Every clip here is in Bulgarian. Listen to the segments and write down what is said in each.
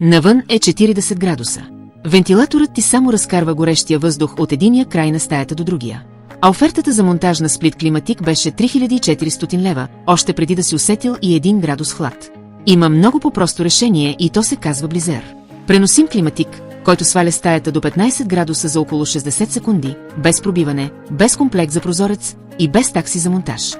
Навън е 40 градуса. Вентилаторът ти само разкарва горещия въздух от единия край на стаята до другия. А офертата за монтаж на сплит климатик беше 3400 лева, още преди да си усетил и 1 градус хлад. Има много по-просто решение и то се казва Близер. Преносим климатик, който сваля стаята до 15 градуса за около 60 секунди, без пробиване, без комплект за прозорец и без такси за монтаж.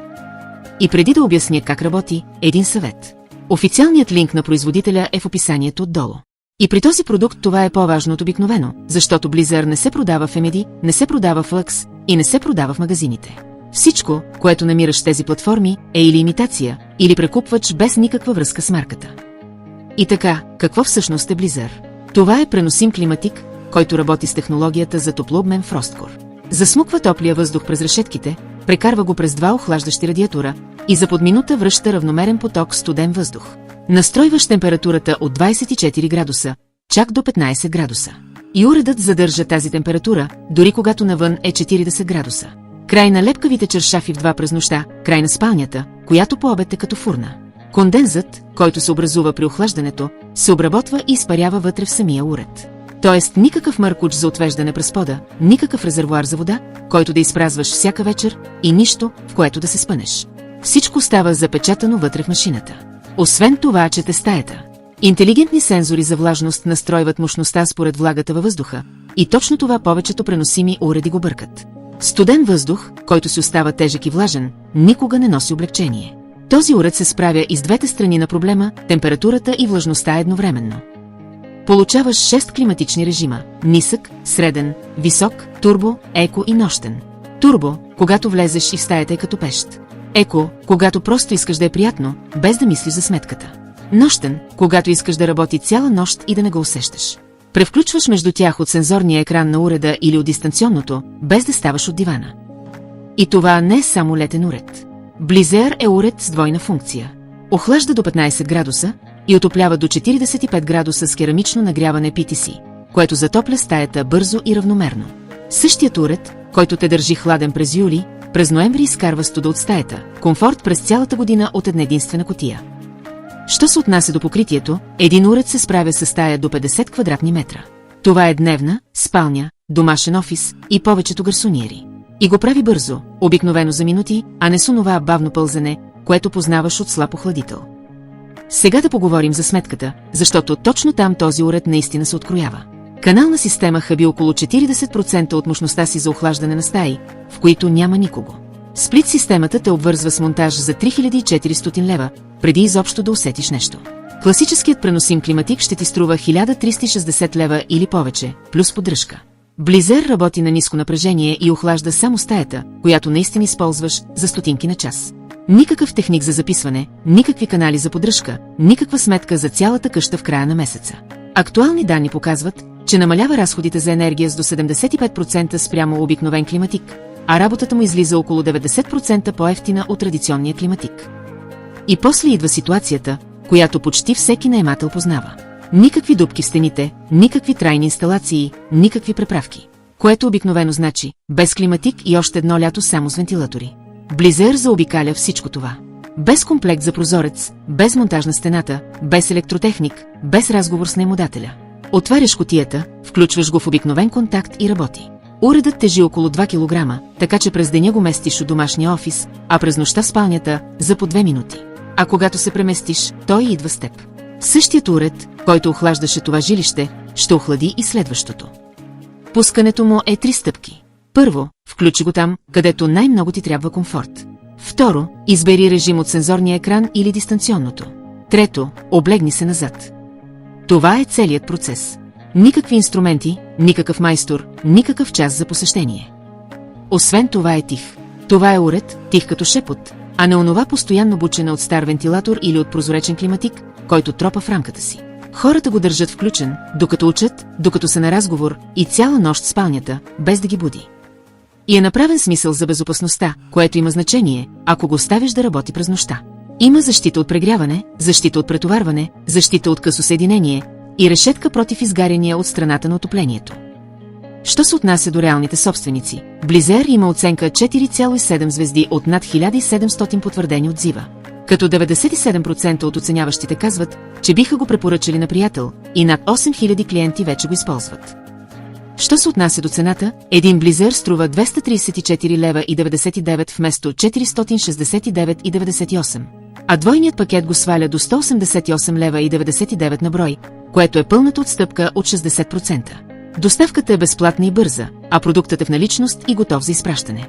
И преди да обясня как работи, един съвет. Официалният линк на производителя е в описанието отдолу. И при този продукт това е по-важно от обикновено, защото Blizzard не се продава в Емеди, не се продава в Lux и не се продава в магазините. Всичко, което намираш в тези платформи, е или имитация, или прекупвач без никаква връзка с марката. И така, какво всъщност е Blizzard? Това е преносим климатик, който работи с технологията за топлообмен FrostCore. Засмуква топлия въздух през решетките, прекарва го през 2 охлаждащи радиатора и за под минута връща равномерен поток студен въздух. Настройваш температурата от 24 градуса, чак до 15 градуса. И уредът задържа тази температура, дори когато навън е 40 градуса. Край на лепкавите чершафи в 2 през нощта, край на спалнята, която по обед е като фурна. Кондензът, който се образува при охлаждането, се обработва и изпарява вътре в самия уред. Тоест никакъв мъркуч за отвеждане през пода, никакъв резервоар за вода, който да изпразваш всяка вечер и нищо, в което да се спънеш. Всичко става запечатано вътре в машината. Освен това, чете стаята. Интелигентни сензори за влажност настройват мощността според влагата във въздуха и точно това повечето преносими уреди го бъркат. Студен въздух, който си остава тежък и влажен, никога не носи облегчение. Този уред се справя и с двете страни на проблема, температурата и влажността едновременно. Получаваш 6 климатични режима – нисък, среден, висок, турбо, еко и нощен. Турбо, когато влезеш и в стаята е като пещ. Еко, когато просто искаш да е приятно, без да мислиш за сметката. Нощен, когато искаш да работи цяла нощ и да не го усещаш. Превключваш между тях от сензорния екран на уреда или от дистанционното, без да ставаш от дивана. И това не е само летен уред. Blizzard е уред с двойна функция. Охлажда до 15 градуса и отоплява до 45 градуса с керамично нагряване PTC, което затопля стаята бързо и равномерно. Същият уред, който те държи хладен през юли, през ноември изкарва студа от стаята, комфорт през цялата година от една единствена кутия. Що се отнася до покритието, един уред се справя с стая до 50 квадратни метра. Това е дневна, спалня, домашен офис и повечето гарсониери. И го прави бързо, обикновено за минути, а не с онова бавно пълзене, което познаваш от слаб охладител. Сега да поговорим за сметката, защото точно там този уред наистина се откроява. Канална система хаби около 40% от мощността си за охлаждане на стаи, в които няма никого. Сплит системата те обвързва с монтаж за 3400 лева, преди изобщо да усетиш нещо. Класическият преносим климатик ще ти струва 1360 лева или повече, плюс поддръжка. Blizzard работи на ниско напрежение и охлажда само стаята, която наистина използваш за стотинки на час. Никакъв техник за записване, никакви канали за поддръжка, никаква сметка за цялата къща в края на месеца. Актуални данни показват, че намалява разходите за енергия с до 75% спрямо обикновен климатик, а работата му излиза около 90% по-евтина от традиционния климатик. И после идва ситуацията, която почти всеки наемател познава. Никакви дупки в стените, никакви трайни инсталации, никакви преправки. Което обикновено значи без климатик и още едно лято само с вентилатори. Blizzard заобикаля всичко това. Без комплект за прозорец, без монтаж на стената, без електротехник, без разговор с наемодателя. Отваряш кутията, включваш го в обикновен контакт и работи. Уредът тежи около 2 кг, така че през деня го местиш от домашния офис, а през нощта в спалнята за по 2 минути. А когато се преместиш, той идва с теб. Същият уред, който охлаждаше това жилище, ще охлади и следващото. Пускането му е 3 стъпки. Първо, включи го там, където най-много ти трябва комфорт. Второ, избери режим от сензорния екран или дистанционното. Трето, облегни се назад. Това е целият процес. Никакви инструменти, никакъв майстор, никакъв час за посещение. Освен това е тих. Това е уред, тих като шепот, а не онова постоянно бучене от стар вентилатор или от прозоречен климатик, който тропа в рамката си. Хората го държат включен, докато учат, докато са на разговор и цяла нощ в спалнята, без да ги буди. И е направен смисъл за безопасността, което има значение, ако го оставиш да работи през нощта. Има защита от прегряване, защита от претоварване, защита от късо съединение и решетка против изгаряния от страната на отоплението. Що се отнася до реалните собственици, Blizzard има оценка 4,7 звезди от над 1700 потвърдени отзива. Като 97% от оценяващите казват, че биха го препоръчали на приятел и над 8000 клиенти вече го използват. Що се отнася до цената, един Blizzard струва 234 лева и 99 вместо 469,98, а двойният пакет го сваля до 188 лева и 99 на брой, което е пълната отстъпка от 60%. Доставката е безплатна и бърза, а продуктът е в наличност и готов за изпращане.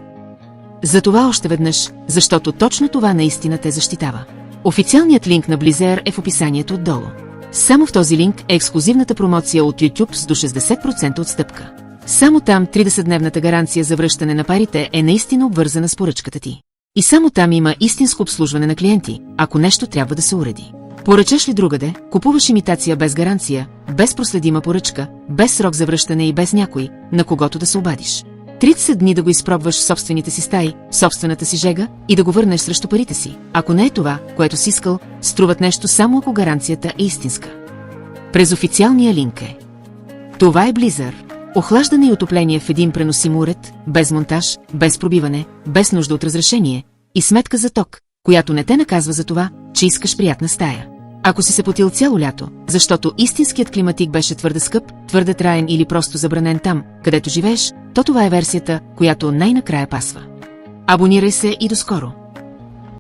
Затова още веднъж, защото точно това наистина те защитава. Официалният линк на Blizzard е в описанието отдолу. Само в този линк е ексклузивната промоция от YouTube с до 60% отстъпка. Само там 30-дневната гаранция за връщане на парите е наистина обвързана с поръчката ти. И само там има истинско обслужване на клиенти, ако нещо трябва да се уреди. Поръчаш ли другаде, купуваш имитация без гаранция, без проследима поръчка, без срок за връщане и без някой, на когото да се обадиш. 30 дни да го изпробваш в собствените си стаи, в собствената си жега и да го върнеш срещу парите си. Ако не е това, което си искал, струват нещо само ако гаранцията е истинска. През официалния линк е. Това е Blizzard. Охлаждане и отопление в един преносим уред, без монтаж, без пробиване, без нужда от разрешение и сметка за ток, която не те наказва за това, че искаш приятна стая. Ако си се потил цяло лято, защото истинският климатик беше твърде скъп, твърде траен или просто забранен там, където живееш, то това е версията, която най-накрая пасва. Абонирай се и до скоро!